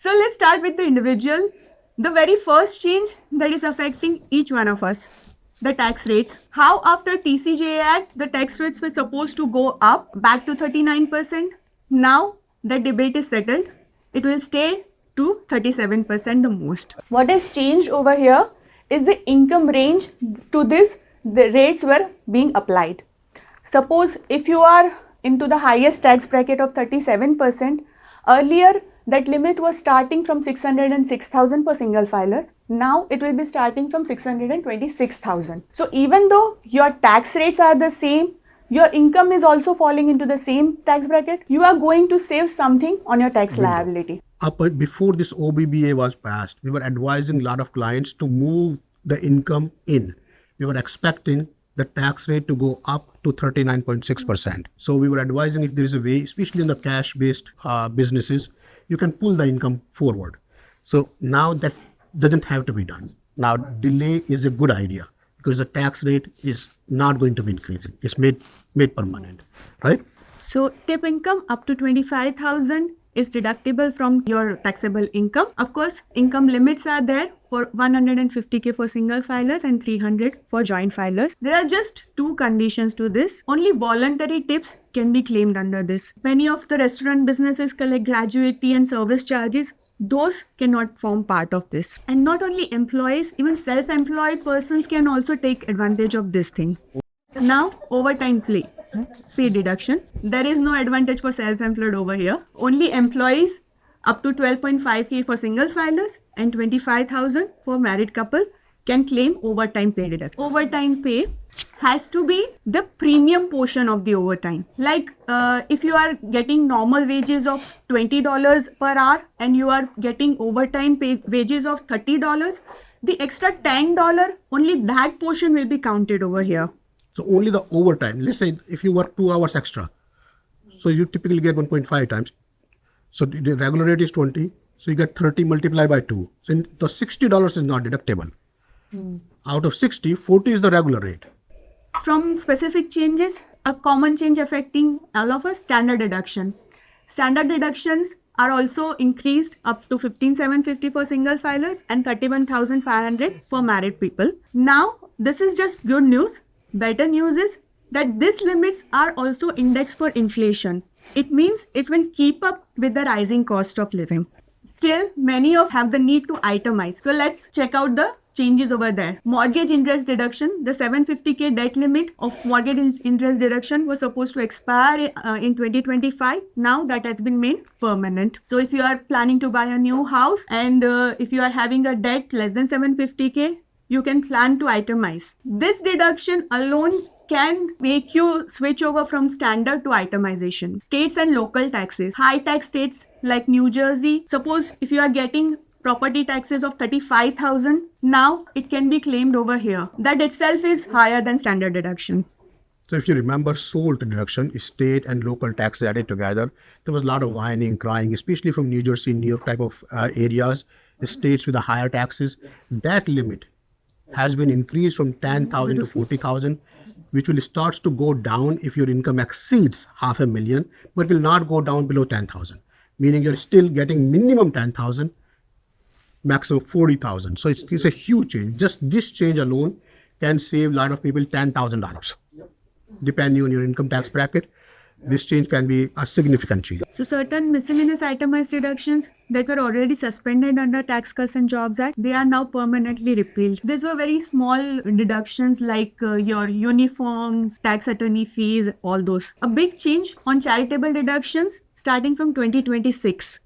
So let's start with the individual. The very first change that is affecting each one of us, the tax rates. How after TCJA Act, the tax rates were supposed to go up back to 39%. Now the debate is settled. It will stay to 37% the most. What has changed over here is the income range. To this, the rates were being applied. Suppose if you are into the highest tax bracket of 37%, earlier that limit was starting from 606,000 for single filers. Now it will be starting from 626,000. So even though your tax rates are the same, your income is also falling into the same tax bracket, you are going to save something on your tax liability. Before this OBBBA was passed, we were advising a lot of clients to move the income in. We were expecting the tax rate to go up to 39.6%. So we were advising if there is a way, especially in the cash-based businesses, you can pull the income forward. So now that doesn't have to be done. Now delay is a good idea because the tax rate is not going to be increasing. It's made permanent, right? So tip income up to 25,000 is deductible from your taxable income. Of course, income limits are there for 150K for single filers and 300 for joint filers. There are just two conditions to this. Only voluntary tips can be claimed under this. Many of the restaurant businesses collect gratuity and service charges. Those cannot form part of this. And not only employees, even self-employed persons can also take advantage of this thing. Now, overtime pay deduction. There is no advantage for self-employed over here. Only employees up to 12.5K for single filers and 25,000 for married couple can claim overtime pay deduction. Overtime pay has to be the premium portion of the overtime. Like if you are getting normal wages of $20 per hour and you are getting overtime pay wages of $30, the extra $10, only that portion will be counted over here. So only the overtime. Let's say if you work 2 hours extra, so you typically get 1.5 times. So the regular rate is 20. So you get 30 multiplied by 2. So the $60 is not deductible. Out of 60, 40 is the regular rate. From specific changes, a common change affecting all of us, standard deduction. Standard deductions are also increased up to 15,750 for single filers and 31,500 for married people. Now, this is just good news. Better news is that these limits are also indexed for inflation. It means it will keep up with the rising cost of living. Still, many of have the need to itemize. So let's check out the changes over there. Mortgage interest deduction, the 750K debt limit of mortgage interest deduction was supposed to expire in 2025. Now that has been made permanent. So if you are planning to buy a new house and if you are having a debt less than 750K, you can plan to itemize. This deduction alone can make you switch over from standard to itemization. States and local taxes. High tax states like New Jersey. Suppose if you are getting property taxes of 35,000, now it can be claimed over here. That itself is higher than standard deduction. So if you remember SOLT deduction, state and local taxes added together, there was a lot of whining, crying, especially from New Jersey, New York type of areas, the states with the higher taxes. That limit has been increased from 10,000 to 40,000, which will start to go down if your income exceeds $500,000, but will not go down below 10,000. Meaning you're still getting minimum 10,000, maximum 40,000. So it's a huge change. Just this change alone can save a lot of people $10,000. Depending on your income tax bracket, this change can be a significant change. So certain miscellaneous itemized deductions that were already suspended under Tax Cuts and Jobs Act, they are now permanently repealed. These were very small deductions like your uniforms, tax attorney fees, all those. A big change on charitable deductions starting from 2026.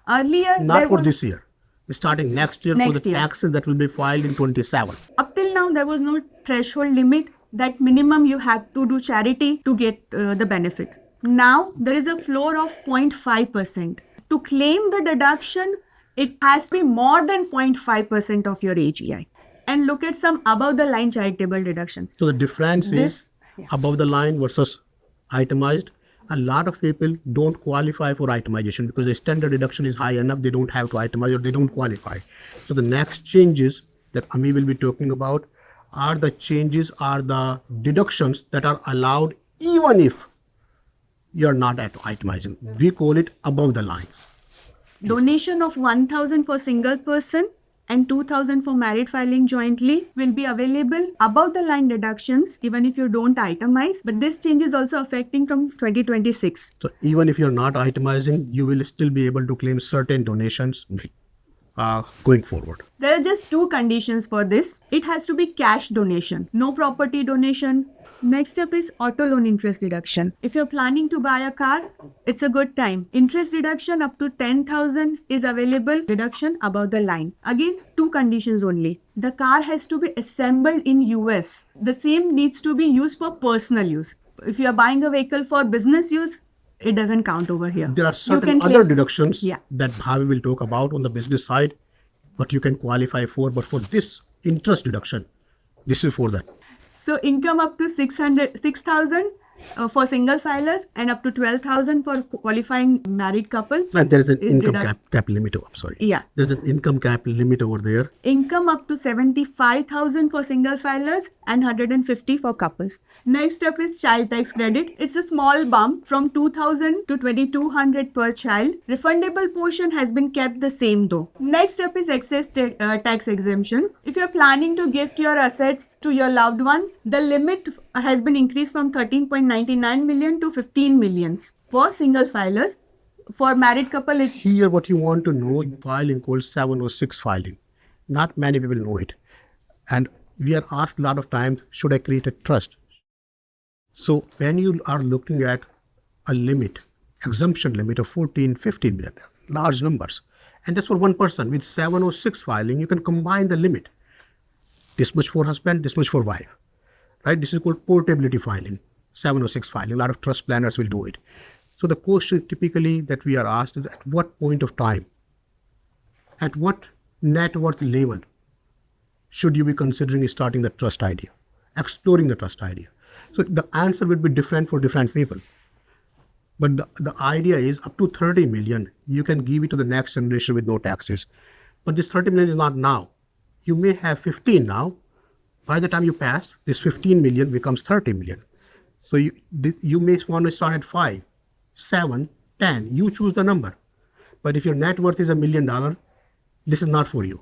Earlier, not for this year. Starting next year for the taxes that will be filed in 27. Up till now, there was no threshold limit that minimum you have to do charity to get the benefit. Now, there is a floor of 0.5%. To claim the deduction, it has to be more than 0.5% of your AGI. And look at some above the line charitable deductions. So the difference is above the line versus itemized. A lot of people don't qualify for itemization because the standard deduction is high enough, they don't have to itemize or they don't qualify. So the next changes that Amee will be talking about are the deductions that are allowed even if you're not itemizing. We call it above the lines. Donation of 1,000 for single person and 2,000 for married filing jointly will be available above the line deductions even if you don't itemize. But this change is also affecting from 2026. So even if you're not itemizing, you will still be able to claim certain donations going forward. There are just two conditions for this. It has to be cash donation, no property donation. Next up is auto loan interest deduction. If you're planning to buy a car, it's a good time. Interest deduction up to 10,000 is available, deduction above the line. Again, two conditions only. The car has to be assembled in US. The same needs to be used for personal use. If you are buying a vehicle for business use, it doesn't count over here. There are certain other deductions that Bhavi will talk about on the business side, what you can qualify for. But for this interest deduction, this is for that. So income up to 6,000 for single filers and up to 12,000 for qualifying married couple. And there is an income cap limit. I'm sorry. Yeah. There's an income cap limit over there. Income up to 75,000 for single filers and 150 for couples. Next up is child tax credit. It's a small bump from 2,000 to 2,200 per child. Refundable portion has been kept the same though. Next up is excess tax exemption. If you're planning to gift your assets to your loved ones, the limit has been increased from 13.99 million to 15 millions for single filers. For married couple, Here what you want to know, filing called 706 filing. Not many people know it. And we are asked a lot of times, should I create a trust? So when you are looking at a limit, exemption limit of 14, 15 million, large numbers. And that's for one person. With 706 filing, you can combine the limit. This much for husband, this much for wife. Right? This is called portability filing, 706 filing. A lot of trust planners will do it. So the question typically that we are asked is at what point of time, at what net worth level should you be considering starting the trust idea, exploring the trust idea? So the answer will be different for different people. But the idea is up to 30 million, you can give it to the next generation with no taxes. But this 30 million is not now. You may have 15 now. By the time you pass, this 15 million becomes 30 million. So you may want to start at 5, 7, 10. You choose the number. But if your net worth is $1 million, this is not for you.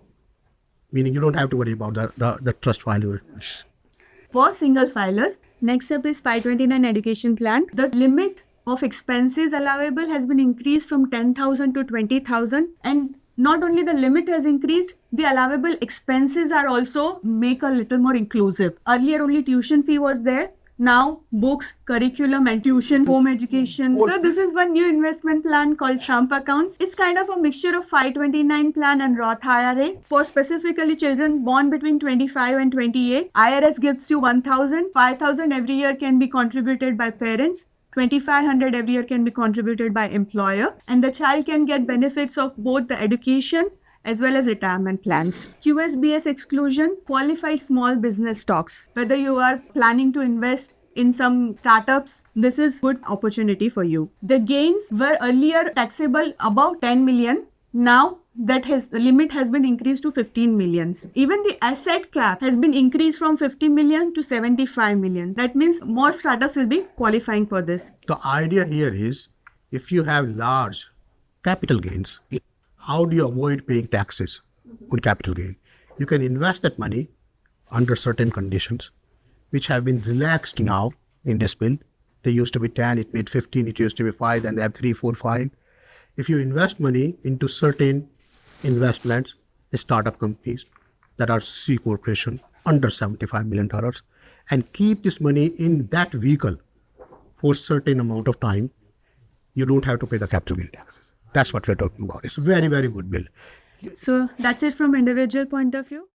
Meaning you don't have to worry about the trust value. For single filers, next up is 529 education plan. The limit of expenses allowable has been increased from 10,000 to 20,000, and not only the limit has increased, the allowable expenses are also make a little more inclusive. Earlier only tuition fee was there. Now books, curriculum and tuition, home education. So this is one new investment plan called Trump accounts. It's kind of a mixture of 529 plan and Roth IRA. For specifically children born between 25 and 28, IRS gives you 1,000. 5,000 every year can be contributed by parents. 2,500 every year can be contributed by employer, and the child can get benefits of both the education as well as retirement plans. QSBS exclusion, qualified small business stocks. Whether you are planning to invest in some startups, this is good opportunity for you. The gains were earlier taxable above 10 million. Now that the limit has been increased to 15 millions. Even the asset cap has been increased from 50 million to 75 million. That means more startups will be qualifying for this. The idea here is if you have large capital gains, how do you avoid paying taxes on capital gain? You can invest that money under certain conditions, which have been relaxed now in this bill. They used to be 10, it made 15, it used to be 5, then they have 3, 4, 5. If you invest money into certain investments, startup companies that are C corporation under $75 million, and keep this money in that vehicle for a certain amount of time, you don't have to pay the capital gain tax. That's what we're talking about. It's a very, very good bill. So that's it from individual point of view.